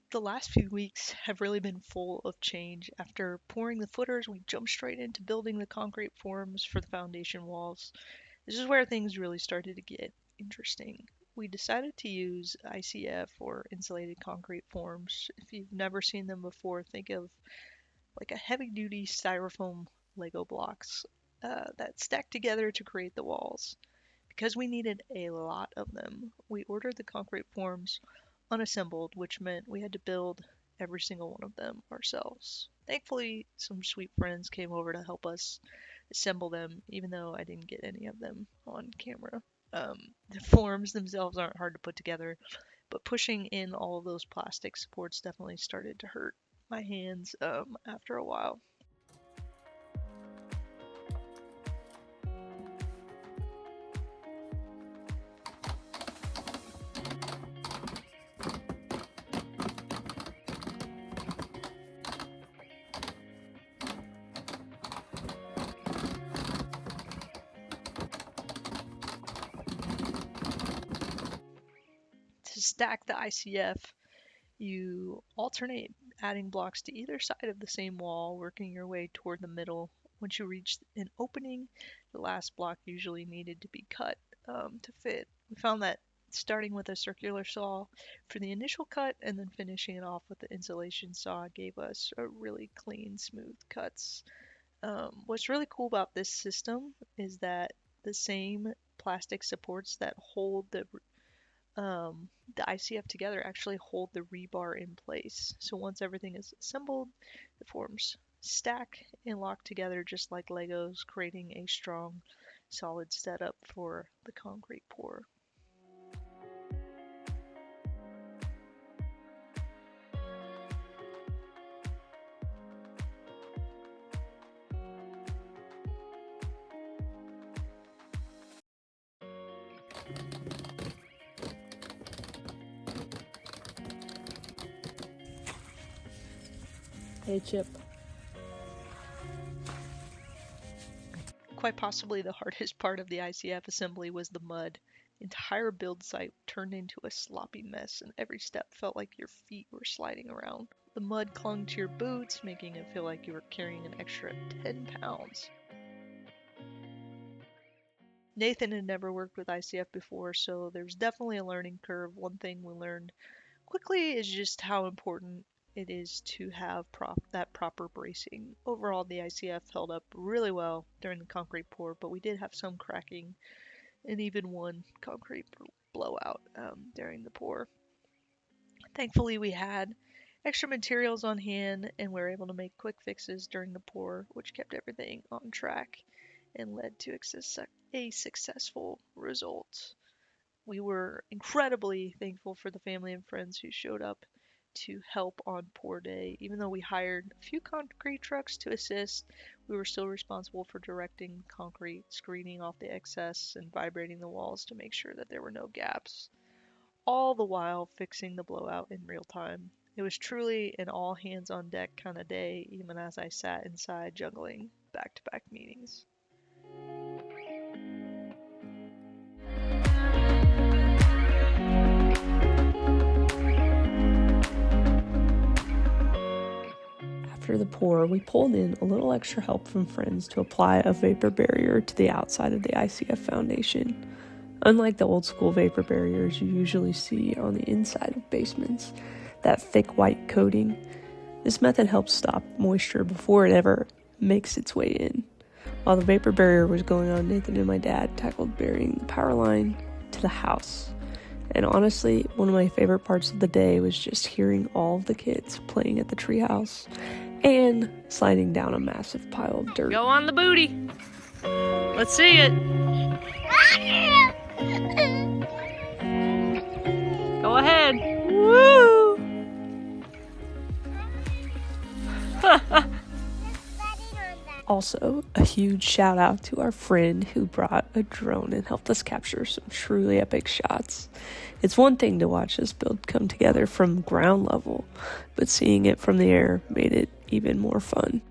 The last few weeks have really been full of change. After pouring the footers, we jumped straight into building the concrete forms for the foundation walls. This is where things really started to get interesting. We decided to use ICF, or insulated concrete forms. If you've never seen them before, think of like a heavy duty styrofoam Lego blocks that stack together to create the walls. Because we needed a lot of them, we ordered the concrete forms unassembled, which meant we had to build every single one of them ourselves. Thankfully, some sweet friends came over to help us assemble them, even though I didn't get any of them on camera. The forms themselves aren't hard to put together, but pushing in all of those plastic supports definitely started to hurt my hands after a while. To stack the ICF, you alternate adding blocks to either side of the same wall, working your way toward the middle. Once you reach an opening, the last block usually needed to be cut to fit. We found that starting with a circular saw for the initial cut and then finishing it off with the insulation saw gave us a really clean, smooth cuts. What's really cool about this system is that the same plastic supports that hold the ICF together actually hold the rebar in place. So once everything is assembled, the forms stack and lock together just like Legos, creating a strong, solid setup for the concrete pour. Hey, Chip. Quite possibly the hardest part of the ICF assembly was the mud. The entire build site turned into a sloppy mess, and every step felt like your feet were sliding around. The mud clung to your boots, making it feel like you were carrying an extra 10 pounds. Nathan had never worked with ICF before, so there's definitely a learning curve. One thing we learned quickly is just how important it is to have that proper bracing. Overall, the ICF held up really well during the concrete pour, but we did have some cracking and even one concrete blowout during the pour. Thankfully, we had extra materials on hand and we were able to make quick fixes during the pour, which kept everything on track and led to a successful result. We were incredibly thankful for the family and friends who showed up to help on pour day. Even though we hired a few concrete trucks to assist, we were still responsible for directing concrete, screening off the excess, and vibrating the walls to make sure that there were no gaps, all the while fixing the blowout in real time. It was truly an all hands on deck kind of day, even as I sat inside juggling back to back meetings. After the pour, we pulled in a little extra help from friends to apply a vapor barrier to the outside of the ICF foundation. Unlike the old school vapor barriers you usually see on the inside of basements, that thick white coating, this method helps stop moisture before it ever makes its way in. While the vapor barrier was going on, Nathan and my dad tackled burying the power line to the house. And honestly, one of my favorite parts of the day was just hearing all of the kids playing at the treehouse and sliding down a massive pile of dirt. Go on the booty. Let's see it. Go ahead. Woo! Also, a huge shout out to our friend who brought a drone and helped us capture some truly epic shots. It's one thing to watch this build come together from ground level, but seeing it from the air made it even more fun.